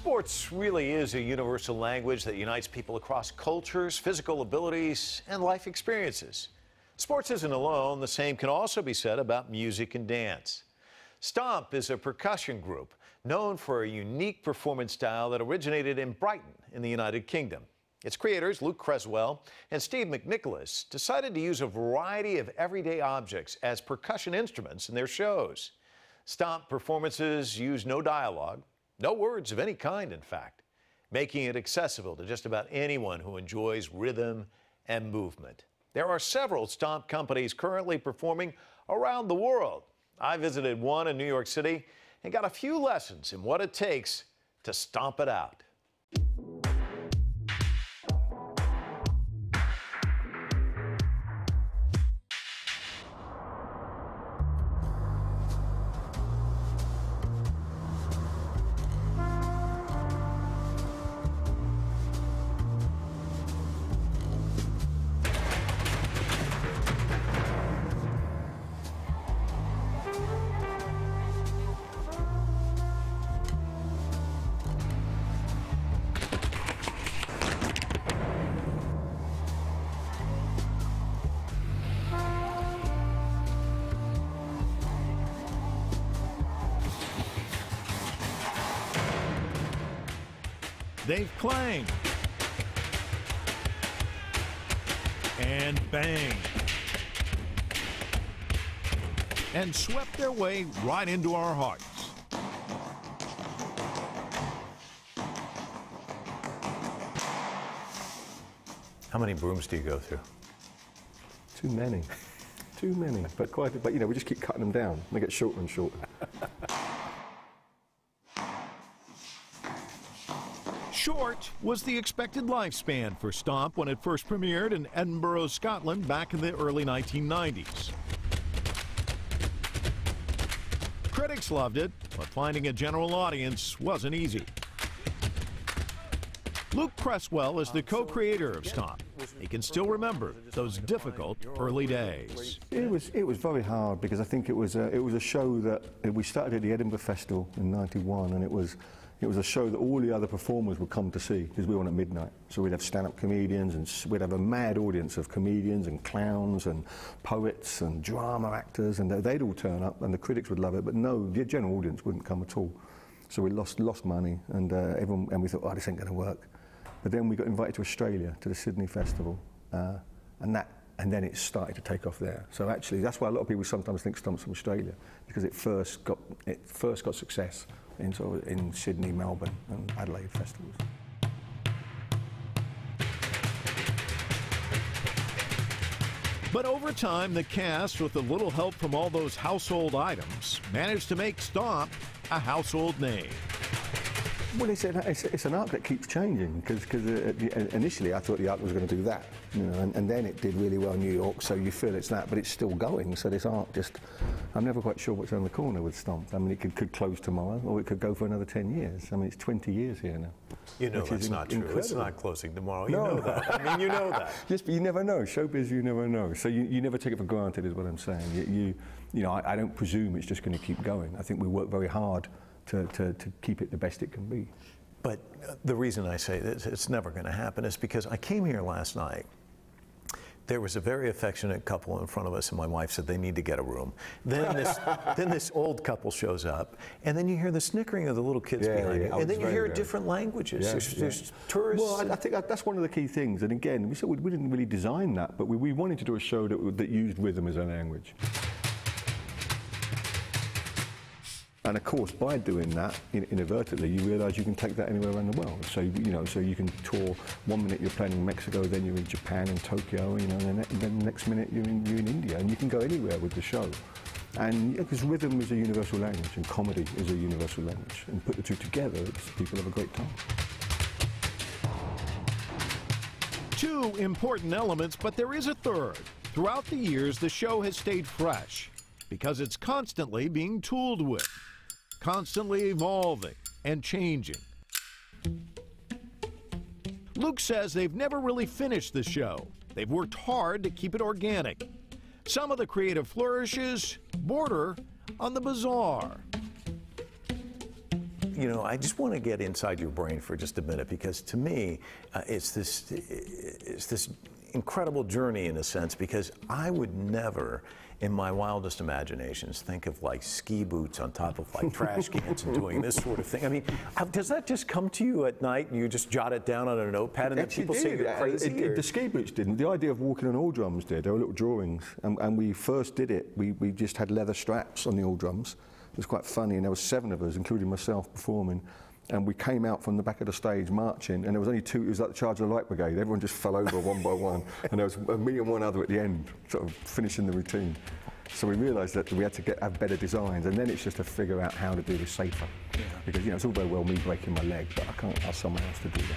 Sports really is a universal language that unites people across cultures, physical abilities, and life experiences. Sports isn't alone. The same can also be said about music and dance. Stomp is a percussion group known for a unique performance style that originated in Brighton in the United Kingdom. Its creators, Luke CRESSWELL and Steve McNicholas, decided to use a variety of everyday objects as percussion instruments in their shows. Stomp performances use no dialogue, no words of any kind, in fact, making it accessible to just about anyone who enjoys rhythm and movement. There are several Stomp companies currently performing around the world. I visited one in New York City and got a few lessons in what it takes to stomp it out. They've clanged and banged and swept their way right into our hearts. How many brooms do you go through? Too many. Too many. But you know, we just keep cutting them down. They get shorter and shorter. Short was the expected lifespan for Stomp when it first premiered in Edinburgh, Scotland back in the early 1990s. Critics loved it, but finding a general audience wasn't easy. Luke CRESSWELL is the co-creator of Stomp. He can still remember those difficult early days. It was very hard because I think it was a show that we started at the Edinburgh Festival in '91, and it was a show that all the other performers would come to see because we were on at midnight. So we'd have stand-up comedians, and we'd have a mad audience of comedians and clowns and poets and drama actors, and they'd all turn up, and the critics would love it. But no, the general audience wouldn't come at all. So we lost money, and we thought, oh, this ain't going to work. But then we got invited to Australia, to the Sydney Festival, and then it started to take off there. So actually, that's why a lot of people sometimes think Stomp's from Australia, because it first got success in Sydney, Melbourne, and Adelaide festivals. But over time, the cast, with a little help from all those household items, managed to make Stomp a household name. Well, it's an arc that keeps changing, because initially I thought the arc was going to do that, you know, and then it did really well in New York, so you feel it's that, but it's still going, so this arc just, I'm never quite sure what's around the corner with Stomp. I mean, it could close tomorrow, or it could go for another 10 years. I mean, it's 20 years here now. You know that's not true. It's not closing tomorrow. You know that. I mean, you know that. Yes, but you never know. Showbiz, you never know. So you never take it for granted, is what I'm saying. You know, I don't presume it's just going to keep going. I think we work very hard to keep it the best it can be. But the reason I say this, it's never going to happen, is because I came here last night. There was a very affectionate couple in front of us, and my wife said they need to get a room. Then this old couple shows up, and then you hear the snickering of the little kids behind you, and then you hear different languages. There's tourists. Well, I think that's one of the key things. And again, we didn't really design that, but we wanted to do a show that used rhythm as a language. And of course, by doing that, inadvertently, you realise you can take that anywhere around the world. So so you can tour. 1 minute you're playing in Mexico, then you're in Japan and Tokyo, you know, and then the next minute you're in India, and you can go anywhere with the show. And because rhythm is a universal language, and comedy is a universal language, and put the two together, people have a great time. Two important elements, but there is a third. Throughout the years, the show has stayed fresh because it's constantly being tooled with, constantly evolving and changing. Luke says they've never really finished the show. They've worked hard to keep it organic. Some of the creative flourishes border on the bizarre. you know, I just want to get inside your brain for just a minute, because to me, it's this incredible journey in a sense, because I would never, in my wildest imaginations, think of like ski boots on top of like trash cans and doing this sort of thing. I mean, does that just come to you at night and you just jot it down on a notepad and then people say you're crazy? The ski boots didn't. The idea of walking on all drums did. There were little drawings, and we first did it. We just had leather straps on the all drums. It was quite funny, and there were 7 of us, including myself, performing. And we came out from the back of the stage marching, and there was only 2, it was like the Charge of the Light Brigade. Everyone just fell over one by one, and there was me and one other at the end, sort of finishing the routine. So we realised that we had to have better designs, and then it's just to figure out how to do this safer. Yeah. Because, you know, it's all very well me breaking my leg, but I can't ask someone else to do that.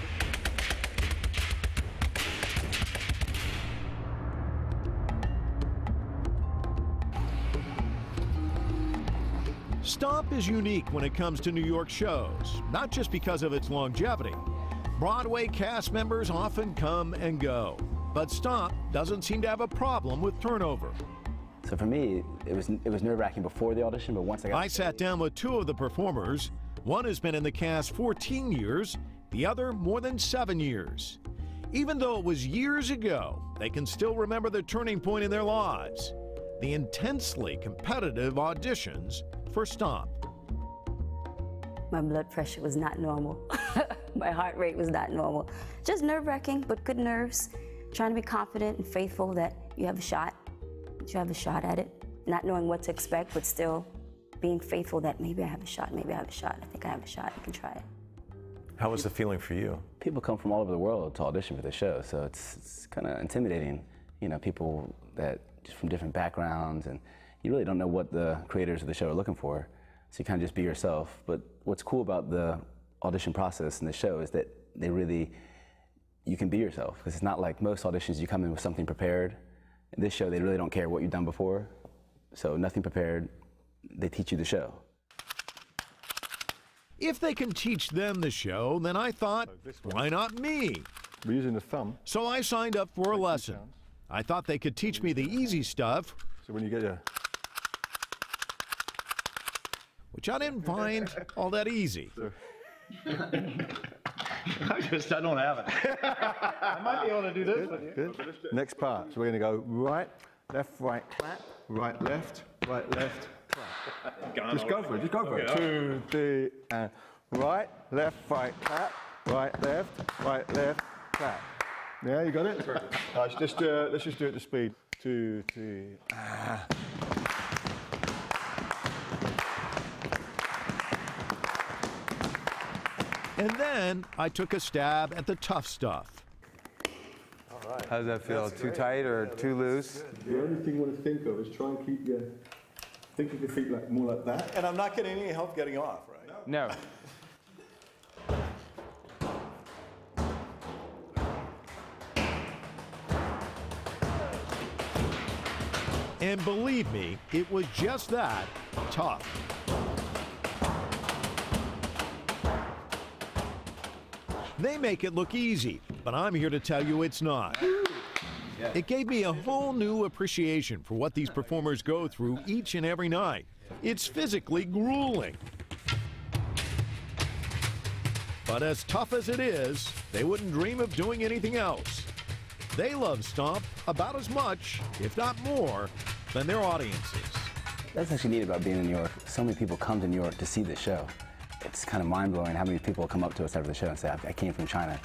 Stomp is unique when it comes to New York shows, not just because of its longevity. Broadway cast members often come and go, but Stomp doesn't seem to have a problem with turnover. So for me, it was nerve-wracking before the audition, but once I sat down with 2 of the performers. One has been in the cast 14 years, the other more than 7 years. Even though it was years ago, they can still remember the turning point in their lives, the intensely competitive auditions for Stomp. My blood pressure was not normal. My heart rate was not normal. Just nerve-wracking, but good nerves. Trying to be confident and faithful that you have a shot. You have a shot at it. Not knowing what to expect, but still being faithful that maybe I have a shot, maybe I have a shot. I think I have a shot, I can try it. How was the feeling for you? People come from all over the world to audition for the show, so it's kind of intimidating. You know, people that just from different backgrounds, and you really don't know what the creators of the show are looking for, so you kind of just be yourself. But what's cool about the audition process in the show is that you can be yourself, because it's not like most auditions you come in with something prepared. In this show, they really don't care what you've done before, so nothing prepared. They teach you the show. If they can teach them the show, then I thought, why not me? We're using the thumb. So I signed up for a lesson. I thought they could teach me the easy stuff, so when you get a... which I didn't find all that easy. I don't have it. I might be able to do this with you. Good. Next part. So we're going to go right, left, right, clap, right, left, clap. Just go for it. Just go for it. 2, 3, and right, left, right, clap, right, left, clap. Yeah, you got it? Let's just do it at the speed. 2, 3, And then I took a stab at the tough stuff. All right. How does that feel? Too tight or too loose? The only thing you want to think of is try and keep think of your feet like more like that. And I'm not getting any help getting off, right? No. And believe me, it was just that tough. They make it look easy, but I'm here to tell you it's not. It gave me a whole new appreciation for what these performers go through each and every night. It's physically grueling. But as tough as it is, they wouldn't dream of doing anything else. They love Stomp about as much, if not more, than their audiences. That's actually neat about being in New York. So many people come to New York to see this show. It's kind of mind-blowing how many people come up to us after the show and say, I came from China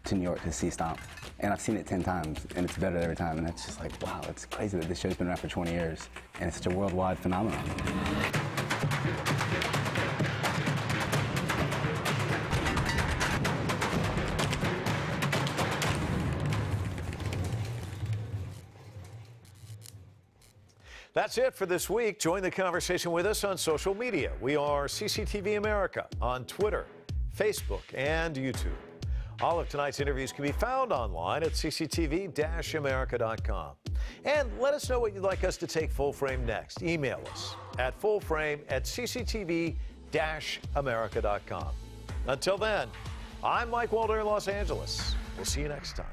to New York to see Stomp. And I've seen it 10 times, and it's better every time. And it's just like, wow, it's crazy that this show's been around for 20 years, and it's such a worldwide phenomenon. That's it for this week. Join the conversation with us on social media. We are CCTV America on Twitter, Facebook, and YouTube. All of tonight's interviews can be found online at cctv-america.com. And let us know what you'd like us to take full frame next. Email us at fullframe@cctv-america.com. Until then, I'm Mike Walter in Los Angeles. We'll see you next time.